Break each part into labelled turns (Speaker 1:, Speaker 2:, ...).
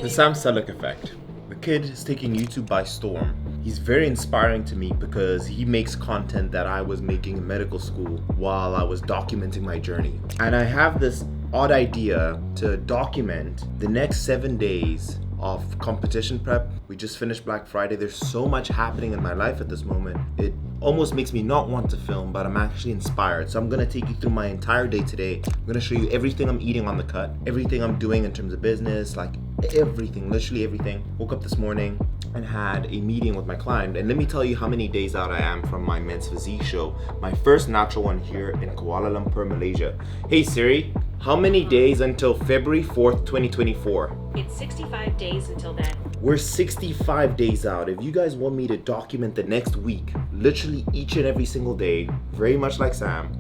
Speaker 1: The Sam Selleck effect. The kid is taking YouTube by storm. He's very inspiring to me because he makes content that I was making in medical school while I was documenting my journey. And I have this odd idea to document the next 7 days of competition prep. We just finished Black Friday. There's so much happening in my life at this moment. It almost makes me not want to film, but I'm actually inspired. So I'm gonna take you through my entire day today. I'm gonna show you everything I'm eating on the cut, everything I'm doing in terms of business, like everything, literally everything. Woke up this morning and had a meeting with my client. And let me tell you how many days out I am from my Men's Physique show. My first natural one here in Kuala Lumpur, Malaysia. Hey Siri, how many days until February 4th, 2024?
Speaker 2: It's 65 days until then.
Speaker 1: We're 65 days out. If you guys want me to document the next week, literally each and every single day, very much like Sam,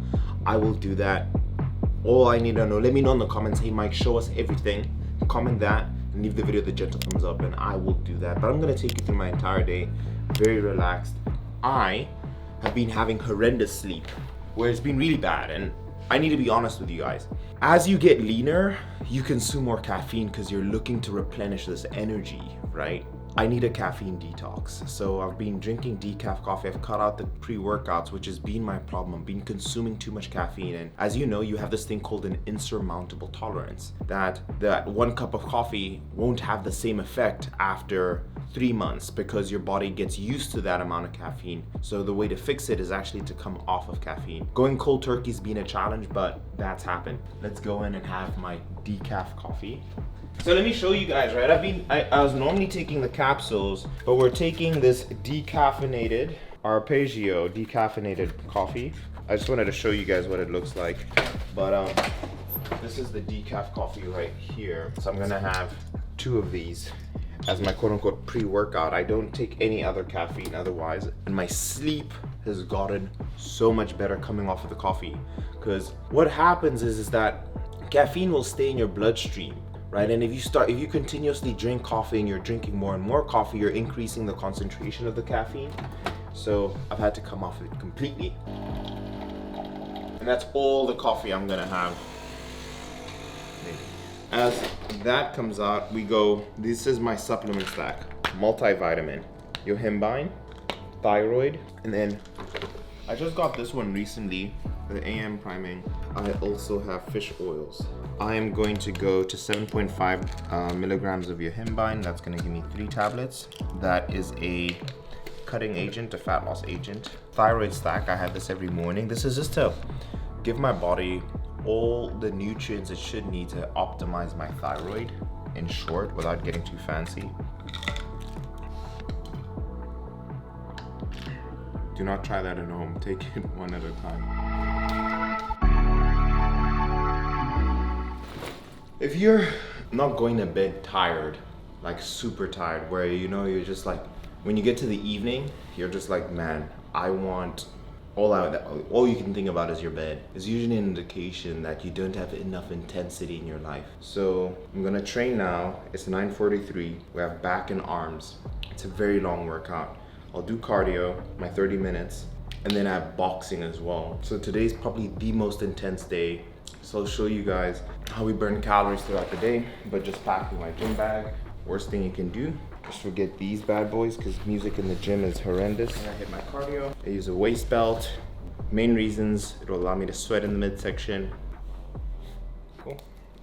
Speaker 1: I will do that. All I need to know, let me know in the comments, hey Mike, show us everything. Comment that and leave the video the gentle thumbs up and I will do that. But I'm gonna take you through my entire day, very relaxed. I have been having horrendous sleep, where it's been really bad, and I need to be honest with you guys. As you get leaner, you consume more caffeine because you're looking to replenish this energy, right? I need a caffeine detox. So I've been drinking decaf coffee. I've cut out the pre-workouts, which has been my problem. I've been consuming too much caffeine. And as you know, you have this thing called an insurmountable tolerance, that 1 cup of coffee won't have the same effect after 3 months because your body gets used to that amount of caffeine. So the way to fix it is actually to come off of caffeine. Going cold turkey's been a challenge, but that's happened. Let's go in and have my decaf coffee. So let me show you guys, right? I was normally taking the capsules, but we're taking this decaffeinated Arpeggio decaffeinated coffee. I just wanted to show you guys what it looks like. But this is the decaf coffee right here. So I'm gonna have 2 of these as my quote unquote pre-workout. I don't take any other caffeine otherwise. And my sleep has gotten so much better coming off of the coffee. Because what happens is that caffeine will stay in your bloodstream, right? And if you continuously drink coffee and you're drinking more and more coffee, you're increasing the concentration of the caffeine. So I've had to come off it completely. And that's all the coffee I'm gonna have. As that comes out, we go, this is my supplement stack. Multivitamin, yohimbine, thyroid, and then I just got this one recently, the AM priming. I also have fish oils. I am going to go to 7.5 milligrams of yohimbine. That's gonna give me 3 tablets. That is a cutting agent, a fat loss agent. Thyroid stack, I have this every morning. This is just to give my body all the nutrients it should need to optimize my thyroid, in short, without getting too fancy. Do not try that at home. Take it one at a time. If you're not going to bed tired, like super tired, where you're just like, when you get to the evening, you're just like, man, I want all you can think about is your bed. It's usually an indication that you don't have enough intensity in your life. So I'm gonna train now. It's 9:43. We have back and arms. It's a very long workout. I'll do cardio, my 30 minutes, and then I have boxing as well. So today's probably the most intense day. So I'll show you guys how we burn calories throughout the day, but just packing my gym bag. Worst thing you can do, just forget these bad boys because music in the gym is horrendous. And I hit my cardio. I use a waist belt. Main reasons, it'll allow me to sweat in the midsection. Cool.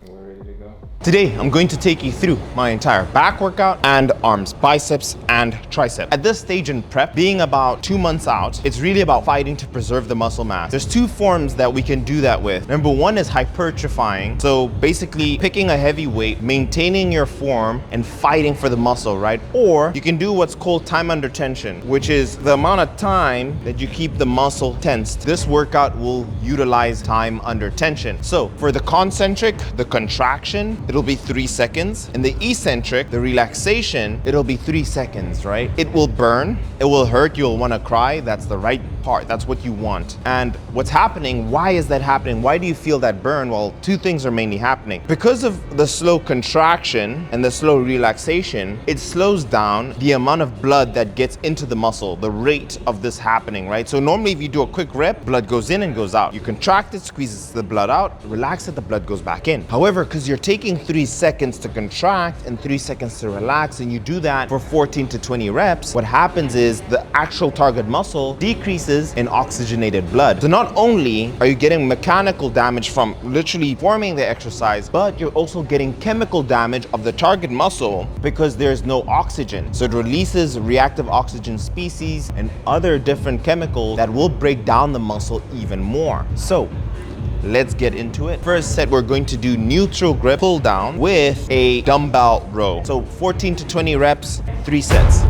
Speaker 1: We're ready to go. Today, I'm going to take you through my entire back workout and arms, biceps and tricep. At this stage in prep, being about 2 months out, it's really about fighting to preserve the muscle mass. There's 2 forms that we can do that with. Number 1 is hypertrophying. So basically picking a heavy weight, maintaining your form and fighting for the muscle, right? Or you can do what's called time under tension, which is the amount of time that you keep the muscle tensed. This workout will utilize time under tension. So for the concentric, the contraction, it'll be 3 seconds. In the eccentric, the relaxation, it'll be 3 seconds, right? It will burn, it will hurt, you'll wanna cry. That's the right part. That's what you want. And what's happening, why is that happening? Why do you feel that burn? Well, two things are mainly happening. Because of the slow contraction and the slow relaxation, it slows down the amount of blood that gets into the muscle, the rate of this happening, right? So normally if you do a quick rep, blood goes in and goes out. You contract it, squeezes the blood out, relax it, the blood goes back in. However, because you're taking 3 seconds to contract and 3 seconds to relax, and you do that for 14 to 20 reps, what happens is the actual target muscle decreases in oxygenated blood. So not only are you getting mechanical damage from literally performing the exercise, but you're also getting chemical damage of the target muscle because there's no oxygen. So it releases reactive oxygen species and other different chemicals that will break down the muscle even more. So let's get into it. First set, we're going to do neutral grip pull down with a dumbbell row. So 14 to 20 reps, 3 sets.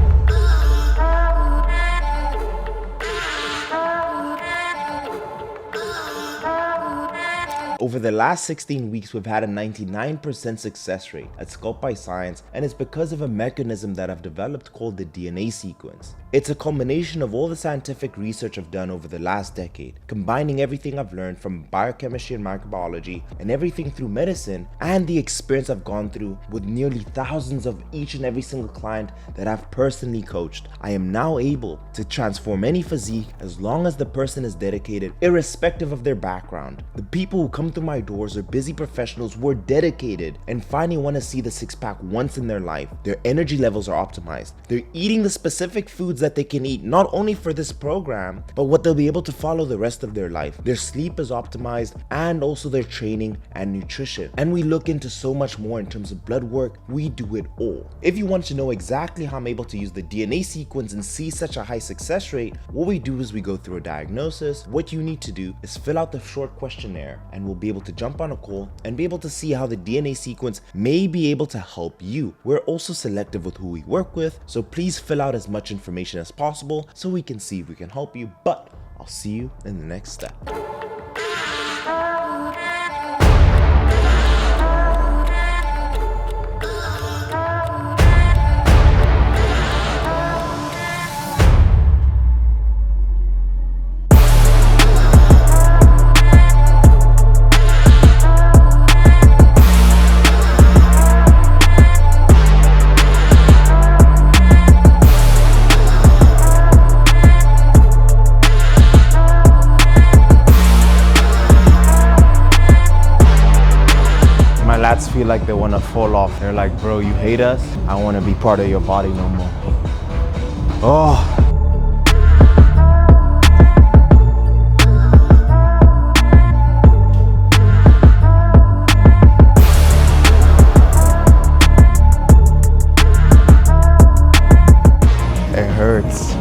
Speaker 1: Over the last 16 weeks, we've had a 99% success rate at Sculpt By Science, and it's because of a mechanism that I've developed called the DNA sequence. It's a combination of all the scientific research I've done over the last decade, combining everything I've learned from biochemistry and microbiology and everything through medicine, and the experience I've gone through with nearly thousands of each and every single client that I've personally coached. I am now able to transform any physique as long as the person is dedicated, irrespective of their background. The people who come through my doors are busy professionals who are dedicated and finally want to see the six-pack once in their life. Their energy levels are optimized. They're eating the specific foods that they can eat, not only for this program, but what they'll be able to follow the rest of their life. Their sleep is optimized, and also their training and nutrition. And we look into so much more in terms of blood work. We do it all. If you want to know exactly how I'm able to use the DNA sequence and see such a high success rate, what we do is we go through a diagnosis. What you need to do is fill out the short questionnaire, and we'll be able to jump on a call and be able to see how the DNA sequence may be able to help you. We're also selective with who we work with, so please fill out as much information as possible so we can see if we can help you. But I'll see you in the next step. Lats feel like they want to fall off. They're like, bro, you hate us? I want to be part of your body no more. Oh. It hurts,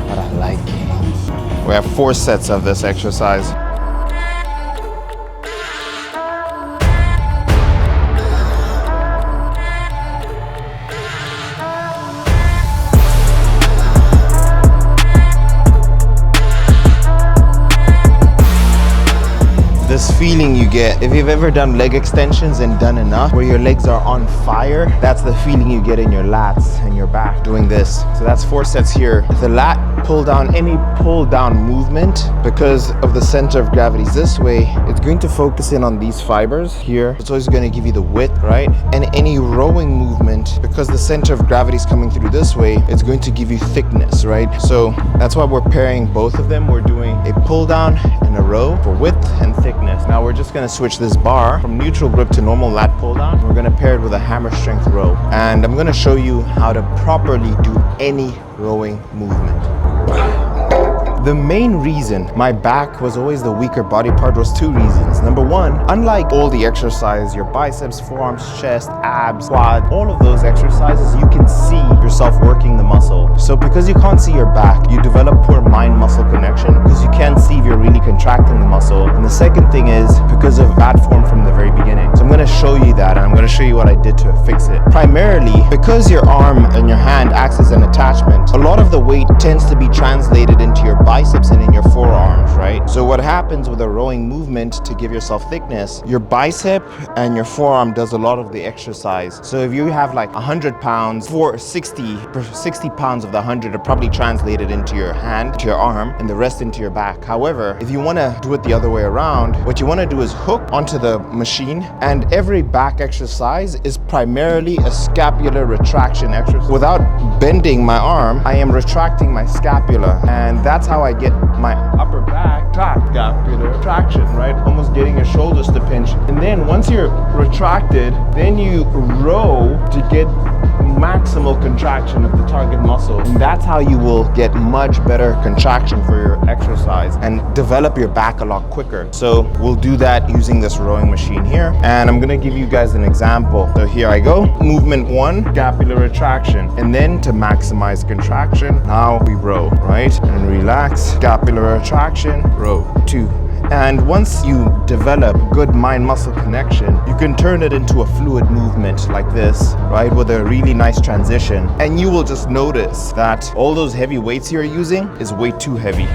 Speaker 1: but I like it. We have 4 sets of this exercise. This feeling you get, if you've ever done leg extensions and done enough where your legs are on fire, that's the feeling you get in your lats and your back doing this. So that's 4 sets here. The lat pull down, any pull down movement, because of the center of gravity is this way, it's going to focus in on these fibers here. It's always going to give you the width, right? And any rowing movement, because the center of gravity is coming through this way, it's going to give you thickness, right? So that's why we're pairing both of them. We're doing a pull down and a row for width and thickness. Now we're just gonna switch this bar from neutral grip to normal lat pull down. We're gonna pair it with a hammer strength row. And I'm gonna show you how to properly do any rowing movement. The main reason my back was always the weaker body part was 2 reasons. Number 1, unlike all the exercises, your biceps, forearms, chest, abs, quad, all of those exercises, you can see yourself working the muscle. So because you can't see your back, you develop poor mind-muscle connection because you can't see if you're really contracting the muscle. And the second thing is because of bad form from the very beginning. So I'm going to show you that, and I'm going to show you what I did to fix it. Primarily, because your arm and your hand acts as an attachment, a lot of the weight tends to be translated into your biceps and in your forearms, right? So what happens with a rowing movement, to give yourself thickness, your bicep and your forearm does a lot of the exercise. So if you have like 100 pounds, 60 pounds of the 100 are probably translated into your hand, to your arm, and the rest into your back. However, if you want to do it the other way around, what you want to do is hook onto the machine, and every back exercise is primarily a scapular retraction exercise. Without bending my arm, I am retracting my scapula, and that's how I get my upper back scapular retraction, right? Almost getting your shoulders to pinch. And then once you're retracted, then you row to get maximal contraction of the target muscle, and that's how you will get much better contraction for your exercise and develop your back a lot quicker. So we'll do that using this rowing machine here, and I'm gonna give you guys an example. So here I go. Movement 1, scapular retraction, and then to maximize contraction, now we row, right? And relax, scapular retraction, row 2. And once you develop good mind-muscle connection, you can turn it into a fluid movement like this, right, with a really nice transition. And you will just notice that all those heavy weights you're using is way too heavy.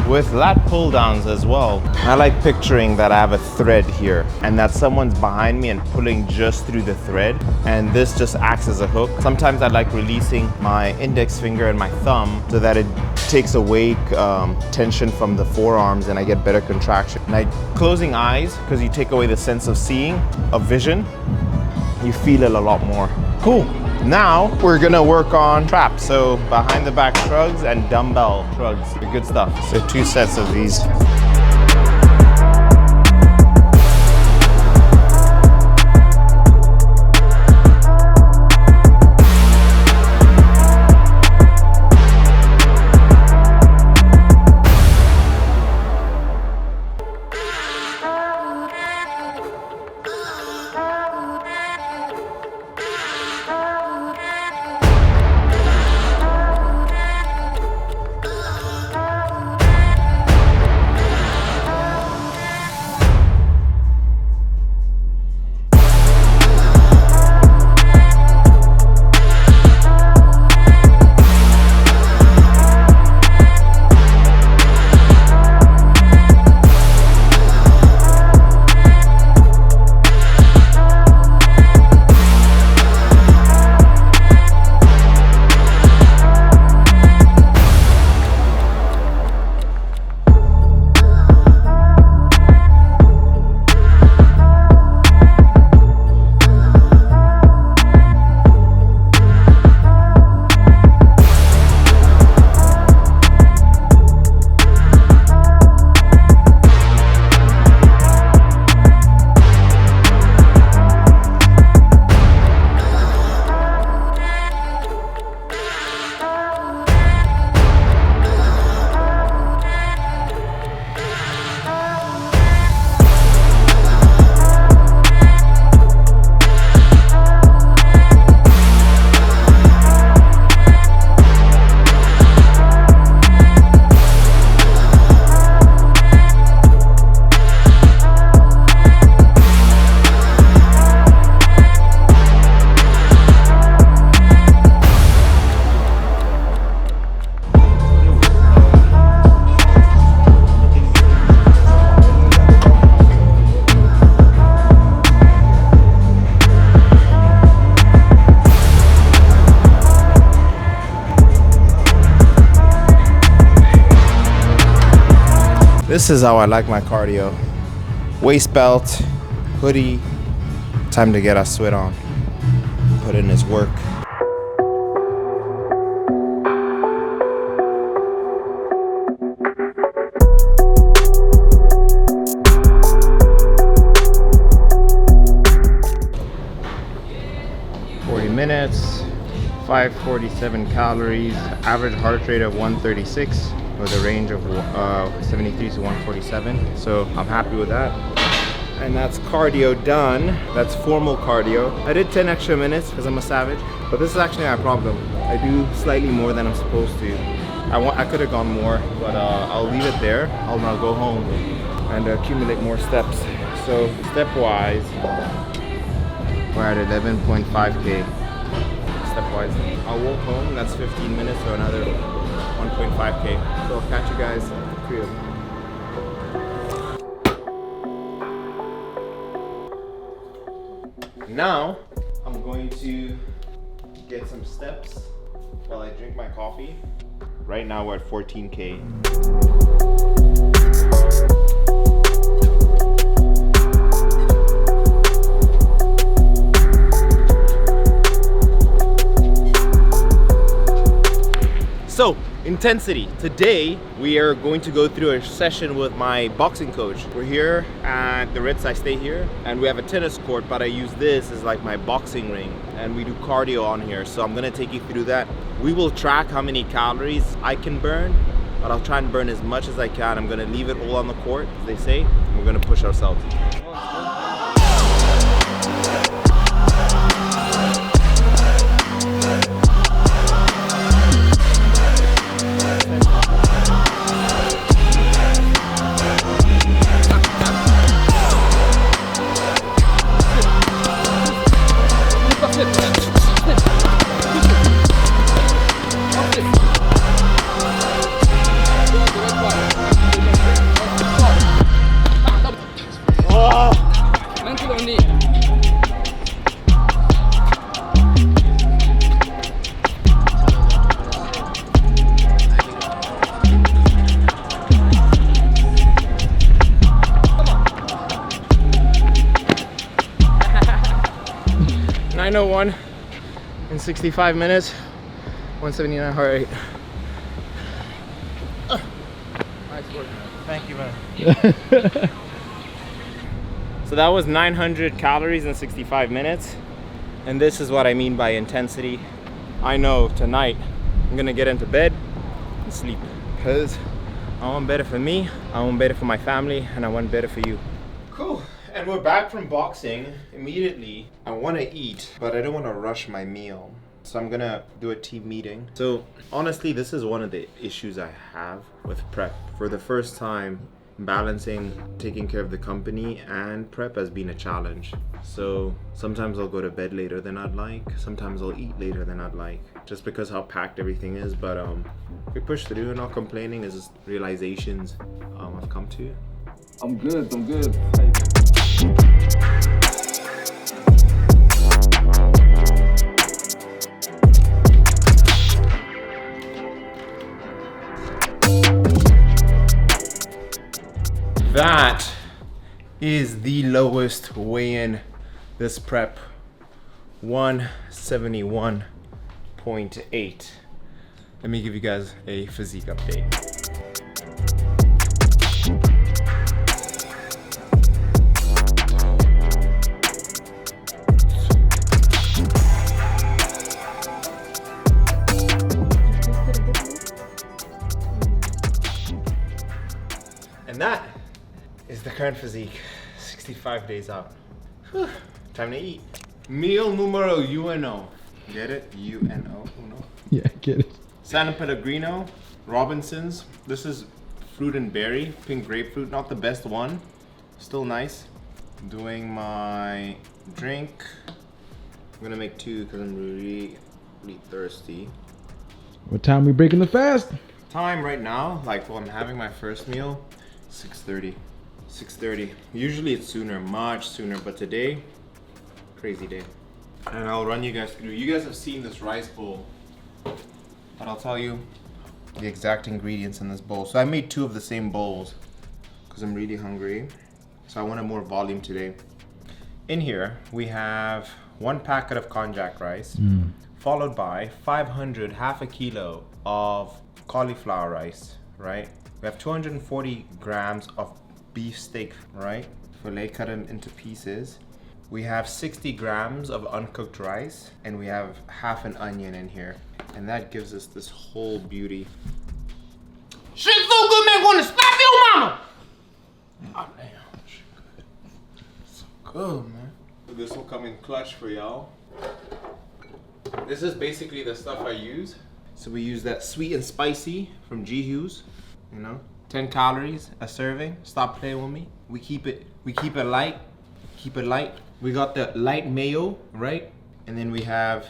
Speaker 1: With lat pull downs as well, I like picturing that I have a thread here and that someone's behind me and pulling just through the thread, and this just acts as a hook. Sometimes I like releasing my index finger and my thumb so that it takes away tension from the forearms and I get better contraction. And closing eyes, because you take away the sense of seeing, of vision, you feel it a lot more. Cool. Now we're gonna work on traps, so behind the back shrugs and dumbbell shrugs. Good stuff. So 2 sets of these. This is how I like my cardio. Waist belt, hoodie, time to get our sweat on. put in his work. Minutes, 547 calories, average heart rate of 136 with a range of 73 to 147. So I'm happy with that. And that's cardio done. That's formal cardio. I did 10 extra minutes because I'm a savage, but this is actually my problem. I do slightly more than I'm supposed to. I could have gone more, but I'll leave it there. I'll now go home and accumulate more steps. So step-wise, we're at 11.5K. Stepwise. I'll walk home, that's 15 minutes, so another 1.5K. So I'll catch you guys at the crib. Now, I'm going to get some steps while I drink my coffee. Right now we're at 14K. So, intensity. Today, we are going to go through a session with my boxing coach. We're here at the Ritz, I stay here, and we have a tennis court, but I use this as like my boxing ring, and we do cardio on here. So I'm gonna take you through that. We will track how many calories I can burn, but I'll try and burn as much as I can. I'm gonna leave it all on the court, as they say, and we're gonna push ourselves. .901 in 65 minutes, 179 heart rate. Nice work. Thank you, man. So that was 900 calories in 65 minutes. And this is what I mean by intensity. I know tonight I'm gonna get into bed and sleep because I want better for me, I want better for my family, and I want better for you. Cool. And we're back from boxing. Immediately, I want to eat, but I don't want to rush my meal. So I'm gonna do a team meeting. So honestly, this is one of the issues I have with prep. For the first time, balancing taking care of the company and prep has been a challenge. So sometimes I'll go to bed later than I'd like. Sometimes I'll eat later than I'd like, just because how packed everything is. But we push through, not complaining. Is just realizations I've come to.
Speaker 3: I'm good. I'm good.
Speaker 1: That is the lowest weigh-in this prep, 171.8. Let me give you guys a physique update. And that is the current physique, 65 days out. Whew. Time to eat. Meal numero uno. Get it? U-N-O, uno.
Speaker 3: Yeah, I get it.
Speaker 1: San Pellegrino, Robinson's. This is fruit and berry, pink grapefruit, not the best one. Still nice. Doing my drink. I'm gonna make two because I'm really thirsty.
Speaker 3: What time we breaking the fast?
Speaker 1: Time right now, like when I'm having my first meal, 6:30. 6:30. Usually it's sooner, much sooner, but today, crazy day. And I'll run you guys through. You guys have seen this rice bowl, but I'll tell you the exact ingredients in this bowl. So I made two of the same bowls because I'm really hungry. So I wanted more volume today. In here, we have 1 packet of konjac rice, followed by 500, half a kilo of cauliflower rice, right? We have 240 grams of beef steak, right? Filet cut into pieces. We have 60 grams of uncooked rice, and we have half an onion in here. And that gives us this whole beauty. Shit so good, man, gonna slap your mama! Oh, damn. So good, man. This will come in clutch for y'all. This is basically the stuff I use. So we use that sweet and spicy from G Hughes, you know, 10 calories a serving. Stop playing with me. We keep it light. Keep it light. We got the light mayo, right? And then we have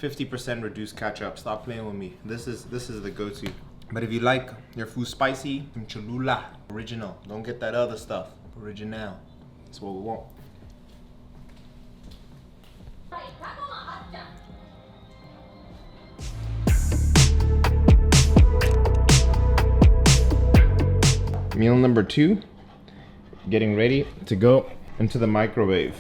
Speaker 1: 50% reduced ketchup. Stop playing with me. This is the go-to. But if you like your food spicy, some Cholula original. Don't get that other stuff. Original. That's what we want. Meal number 2, getting ready to go into the microwave.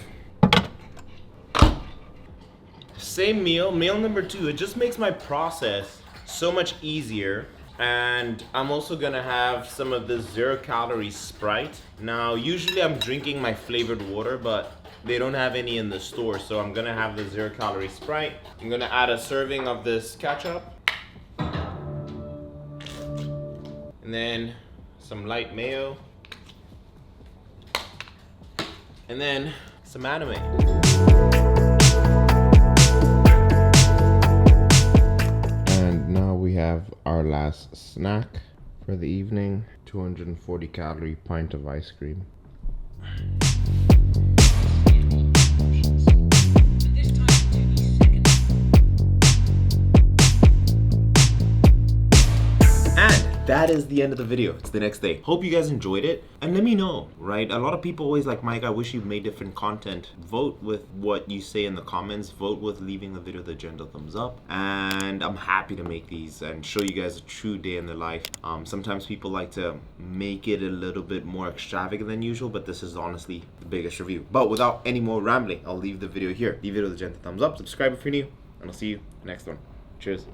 Speaker 1: Same meal number 2. It just makes my process so much easier. And I'm also gonna have some of this 0-calorie Sprite. Now, usually I'm drinking my flavored water, but they don't have any in the store, so I'm gonna have the 0-calorie Sprite. I'm gonna add a serving of this ketchup. And then some light mayo. And then some anime. And now we have our last snack for the evening. 240 calorie pint of ice cream. That is the end of the video. It's the next day. Hope you guys enjoyed it. And let me know, right? A lot of people always like, Mike, I wish you made different content. Vote with what you say in the comments. Vote with leaving the video the gentle thumbs up. And I'm happy to make these and show you guys a true day in the life. Sometimes people like to make it a little bit more extravagant than usual, but this is honestly the biggest review. But without any more rambling, I'll leave the video here. Leave it with a gentle thumbs up. Subscribe if you're new, and I'll see you next one. Cheers.